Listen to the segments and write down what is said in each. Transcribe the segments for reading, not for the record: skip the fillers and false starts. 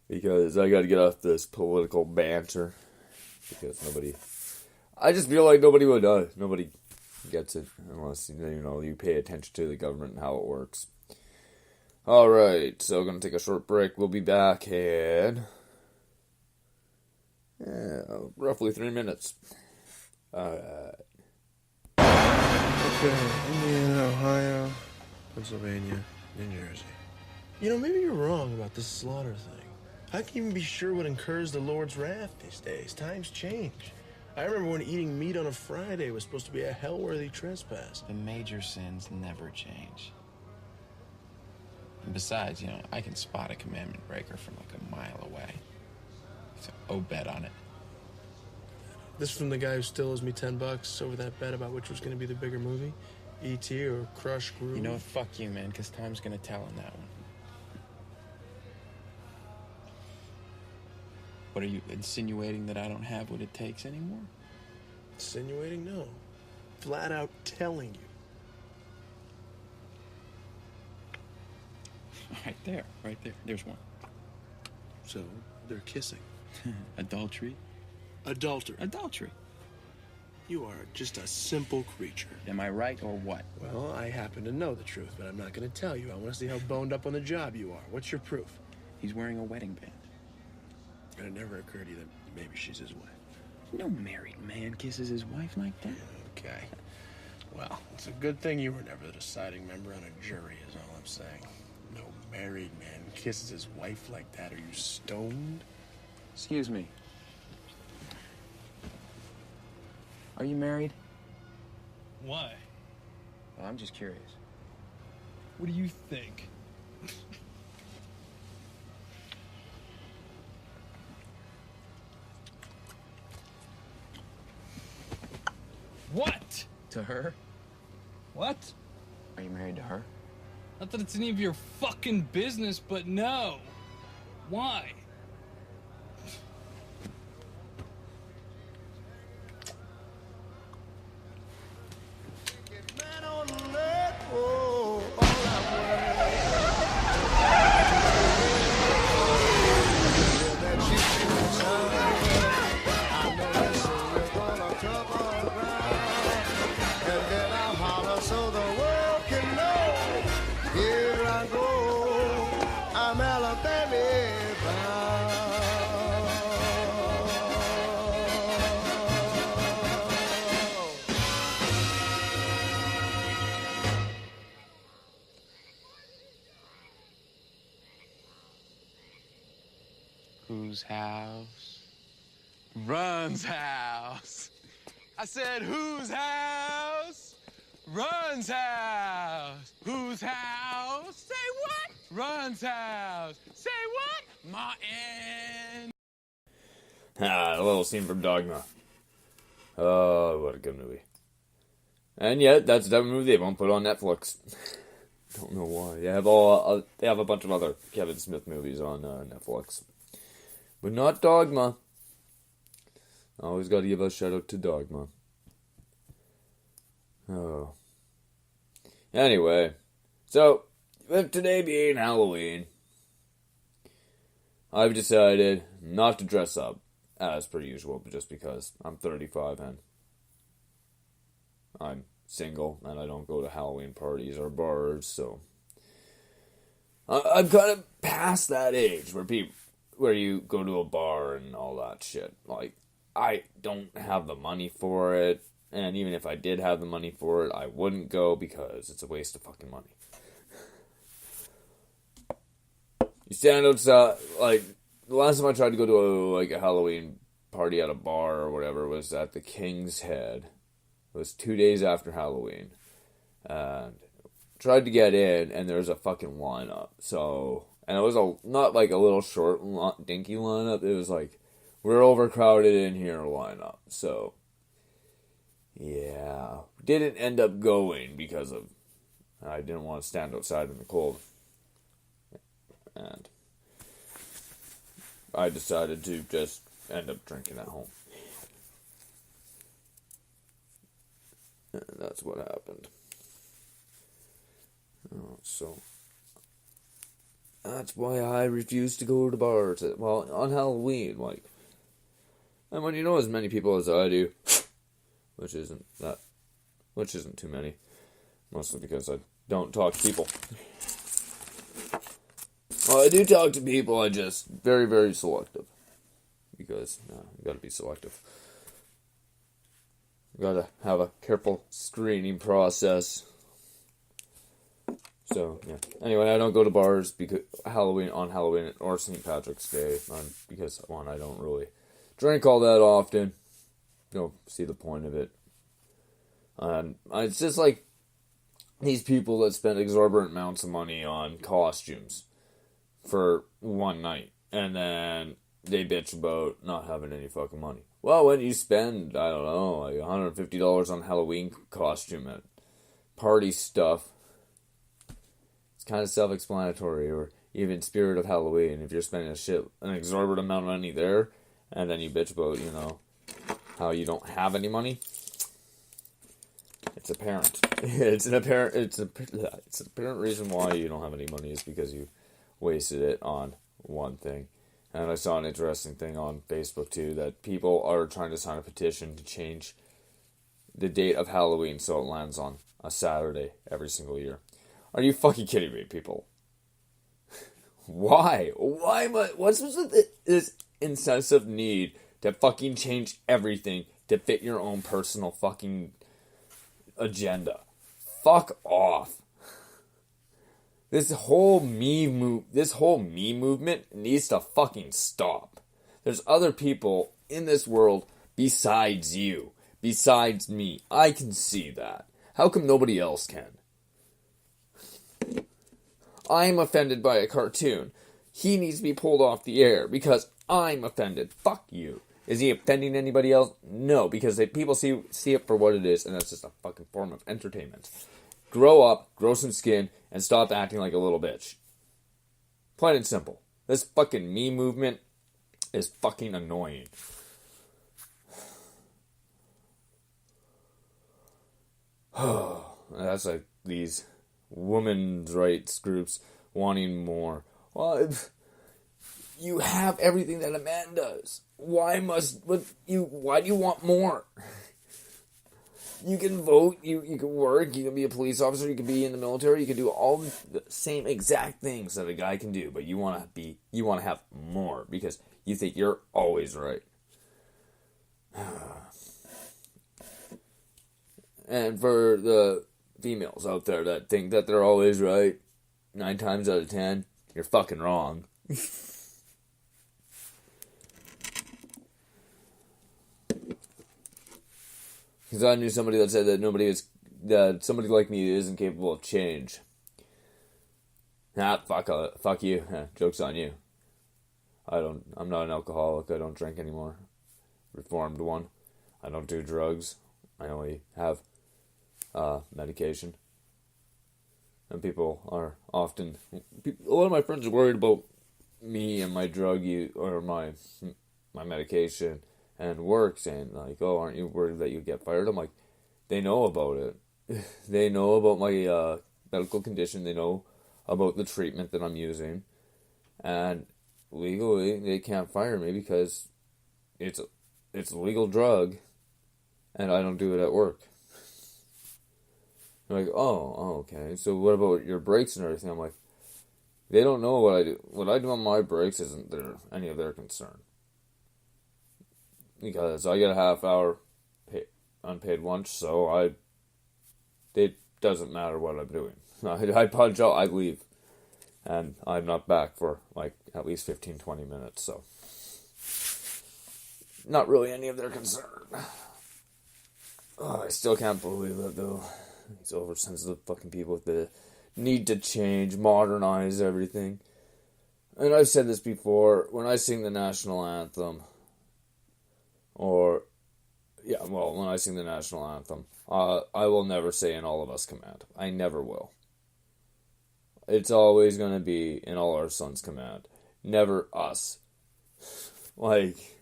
because I got to get off this political banter. Because I just feel like nobody gets it unless you pay attention to the government and how it works. All right, so gonna take a short break. We'll be back in roughly 3 minutes. Okay, Indiana, Ohio, Pennsylvania, New Jersey. Maybe you're wrong about this slaughter thing. How can you even be sure what incurs the Lord's wrath these days? Times change. I remember when eating meat on a Friday was supposed to be a hell-worthy trespass. The major sins never change. And besides, I can spot a commandment breaker from like a mile away. So, bet on it. This from the guy who still owes me $10 over that bet about which was going to be the bigger movie, E.T. or Crush Groove. You know what? Fuck you, man, because time's gonna tell on that one. What, are you insinuating that I don't have what it takes anymore? Insinuating? No. Flat out telling you. Right there. There's one. So, they're kissing. Adultery. Adultery. You are just a simple creature. Am I right or what? Well, I happen to know the truth, but I'm not going to tell you. I want to see how boned up on the job you are. What's your proof? He's wearing a wedding band. And it never occurred to you that maybe she's his wife. No married man kisses his wife like that. Okay. Well, it's a good thing you were never the deciding member on a jury, is all I'm saying. No married man kisses his wife like that. Are you stoned? Excuse me. Are you married? Why? Well, I'm just curious. What do you think? What? To her? What? Are you married to her? Not that it's any of your fucking business, but no. Why? Whose house runs house? I said, whose house runs house? Whose house? Say what? Runs house. Say what? Martin. A little scene from Dogma. Oh, what a good movie. And yet, that's a type of movie they won't put on Netflix. Don't know why. They have a bunch of other Kevin Smith movies on Netflix. But not Dogma. Always got to give a shout out to Dogma. Oh. Anyway, so with today being Halloween, I've decided not to dress up as per usual, but just because I'm 35 and I'm single and I don't go to Halloween parties or bars, so I'm kind of past that age where you go to a bar and all that shit. Like, I don't have the money for it, and even if I did have the money for it, I wouldn't go because it's a waste of fucking money. You stand outside, like, the last time I tried to go to a Halloween party at a bar or whatever was at the King's Head. It was 2 days after Halloween. And tried to get in, and there was a fucking lineup. So, and it was not like a little short, dinky lineup. It was like, we're overcrowded in here lineup. So, yeah. Didn't end up going because of, I didn't want to stand outside in the cold. And I decided to just end up drinking at home. And that's what happened. Oh, so That's why I refuse to go to bars. Well, on Halloween, like, and when you know as many people as I do, which isn't too many, mostly because I don't talk to people. Well, I do talk to people. I just very, very selective, because you gotta be selective. You gotta have a careful screening process. So, yeah. Anyway, I don't go to bars because on Halloween or St. Patrick's Day, because, one, I don't really drink all that often. Don't see the point of it. It's just like these people that spend exorbitant amounts of money on costumes for one night, and then they bitch about not having any fucking money. Well, when you spend, I don't know, like $150 on Halloween costume at party stuff, kind of self-explanatory, or even Spirit of Halloween. If you're spending an exorbitant amount of money there, and then you bitch about, how you don't have any money, it's apparent. It's an apparent reason why you don't have any money is because you wasted it on one thing. And I saw an interesting thing on Facebook too, that people are trying to sign a petition to change the date of Halloween so it lands on a Saturday every single year. Are you fucking kidding me, people? Why? What's with this incessant need to fucking change everything to fit your own personal fucking agenda? Fuck off. This whole me movement needs to fucking stop. There's other people in this world besides you, besides me. I can see that. How come nobody else can? I'm offended by a cartoon. He needs to be pulled off the air because I'm offended. Fuck you. Is he offending anybody else? No, because people see it for what it is, and that's just a fucking form of entertainment. Grow up, grow some skin, and stop acting like a little bitch. Plain and simple. This fucking me movement is fucking annoying. That's like these women's rights groups wanting more. Well, you have everything that a man does. Why do you want more? You can vote, you can work, you can be a police officer, you can be in the military, you can do all the same exact things that a guy can do, but you want to have more because you think you're always right. And for the females out there that think that they're always right, 9 times out of 10, you're fucking wrong. Because I knew somebody that said that somebody like me isn't capable of change. Fuck you. Joke's on you. I'm not an alcoholic. I don't drink anymore. Reformed one. I don't do drugs. I only have medication. And people are often... A lot of my friends are worried about me and my drug use, or my medication and work, saying, like, oh, aren't you worried that you get fired? I'm like, they know about it. They know about my medical condition. They know about the treatment that I'm using. And legally, they can't fire me because it's a legal drug, and I don't do it at work. They're like, oh, okay. So what about your breaks and everything? I'm like, they don't know what I do. What I do on my breaks isn't any of their concern. Because I get a half hour unpaid lunch, so it doesn't matter what I'm doing. I punch out, I leave, and I'm not back for like at least 15-20 minutes, so not really any of their concern. Oh, I still can't believe it, though. These oversensitive fucking people with the need to change, modernize everything. And I've said this before, when I sing the national anthem, when I sing the national anthem, I will never say "In All of Us Command." I never will. It's always going to be "In All Our Sons Command." Never us. Like,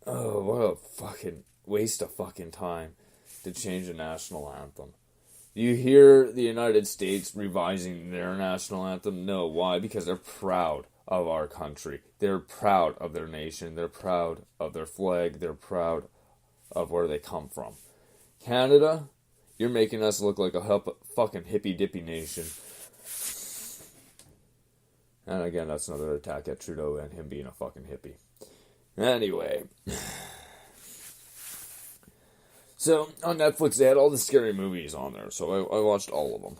oh, what a fucking waste of fucking time to change the national anthem. You hear the United States revising their national anthem? No. Why? Because they're proud of our country. They're proud of their nation. They're proud of their flag. They're proud of where they come from. Canada, you're making us look like a fucking hippy-dippy nation. And again, that's another attack at Trudeau and him being a fucking hippie. Anyway. So, on Netflix, they had all the scary movies on there, so I watched all of them.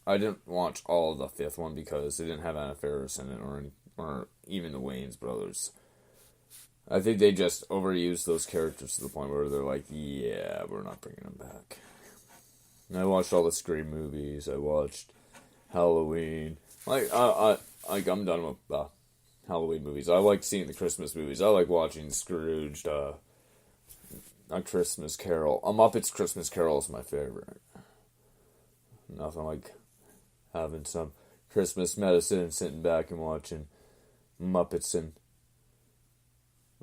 I didn't watch all of the fifth one because they didn't have Anna Faris in it, or even the Wayans brothers. I think they just overused those characters to the point where they're like, yeah, we're not bringing them back. And I watched all the Scream movies. I watched Halloween. I'm done with Halloween movies. I like seeing the Christmas movies. I like watching Scrooged, A Christmas Carol. A Muppets Christmas Carol is my favorite. Nothing like having some Christmas medicine and sitting back and watching Muppets the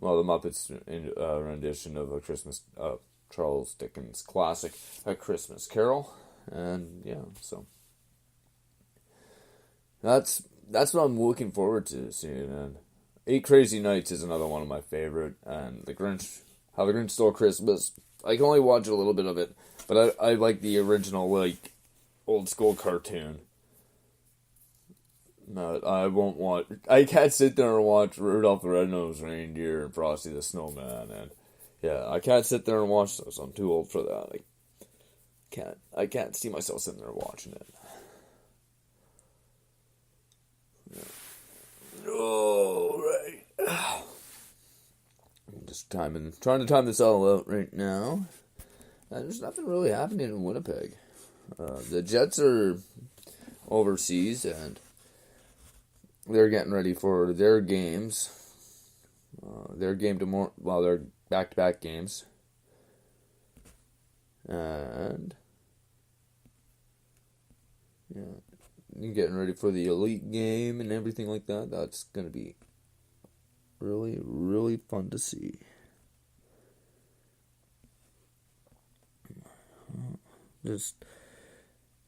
Muppets rendition of a Christmas, Charles Dickens classic, A Christmas Carol. And yeah, so that's what I'm looking forward to seeing. And Eight Crazy Nights is another one of my favorite, and How the Grinch Stole Christmas. I can only watch a little bit of it, but I like the original, like, old school cartoon. No, I can't sit there and watch Rudolph the Red-Nosed Reindeer and Frosty the Snowman, and yeah, I can't sit there and watch those. I'm too old for that. I can't see myself sitting there watching it. Oh, right. Just trying to time this all out right now. There's nothing really happening in Winnipeg. The Jets are overseas and they're getting ready for their games. Their game tomorrow. Well, they're back-to-back games, and yeah, you're getting ready for the elite game and everything like that. That's gonna be really, really fun to see. Just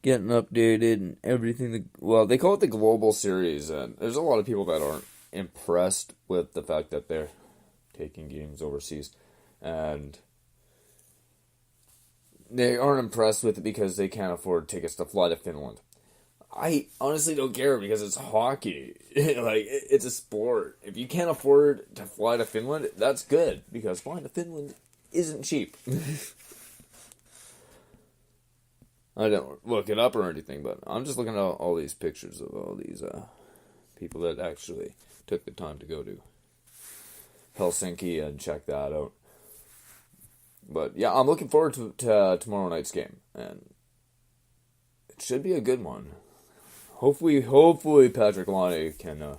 getting updated and everything. Well, they call it the Global Series, and there's a lot of people that aren't impressed with the fact that they're taking games overseas, and they aren't impressed with it because they can't afford tickets to fly to Finland. I honestly don't care because it's hockey. It's a sport. If you can't afford to fly to Finland, that's good because flying to Finland isn't cheap. I don't look it up or anything, but I'm just looking at all these pictures of all these people that actually took the time to go to Helsinki and check that out. But yeah, I'm looking forward to tomorrow night's game, and it should be a good one. Hopefully Patrick Laine can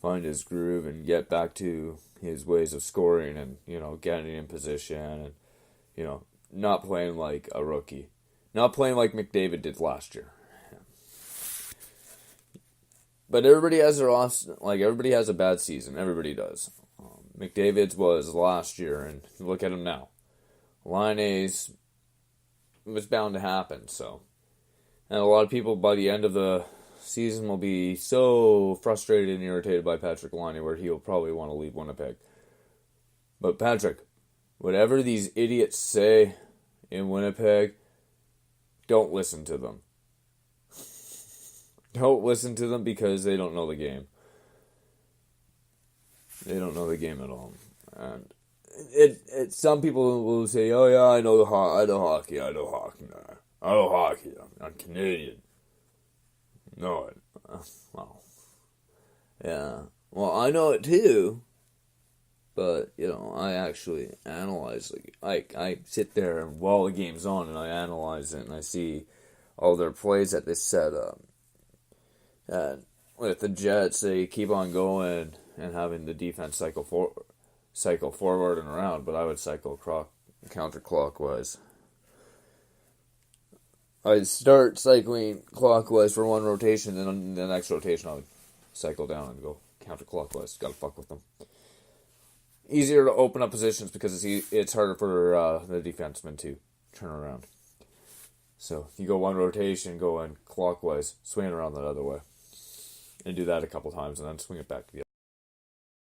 find his groove and get back to his ways of scoring and, getting in position and, not playing like a rookie. Not playing like McDavid did last year. But everybody has everybody has a bad season. Everybody does. McDavid's was last year, and look at him now. Laine's was bound to happen, so. And a lot of people by the end of the season will be so frustrated and irritated by Patrick Laine where he'll probably want to leave Winnipeg. But Patrick, whatever these idiots say in Winnipeg, don't listen to them. Don't listen to them because they don't know the game. They don't know the game at all. And some people will say, "Oh yeah, I know hockey. I'm Canadian." No, well, yeah. Well, I know it too. But, I actually analyze, I sit there and while the game's on and I analyze it and I see all their plays that they set up. And with the Jets, they keep on going and having the defense cycle forward and around, but I would cycle counterclockwise. I'd start cycling clockwise for one rotation, and then the next rotation I would cycle down and go counterclockwise. Gotta fuck with them. Easier to open up positions because it's harder for the defenseman to turn around. So you go one rotation, going clockwise, swing it around that other way. And do that a couple times, and then swing it back to the other.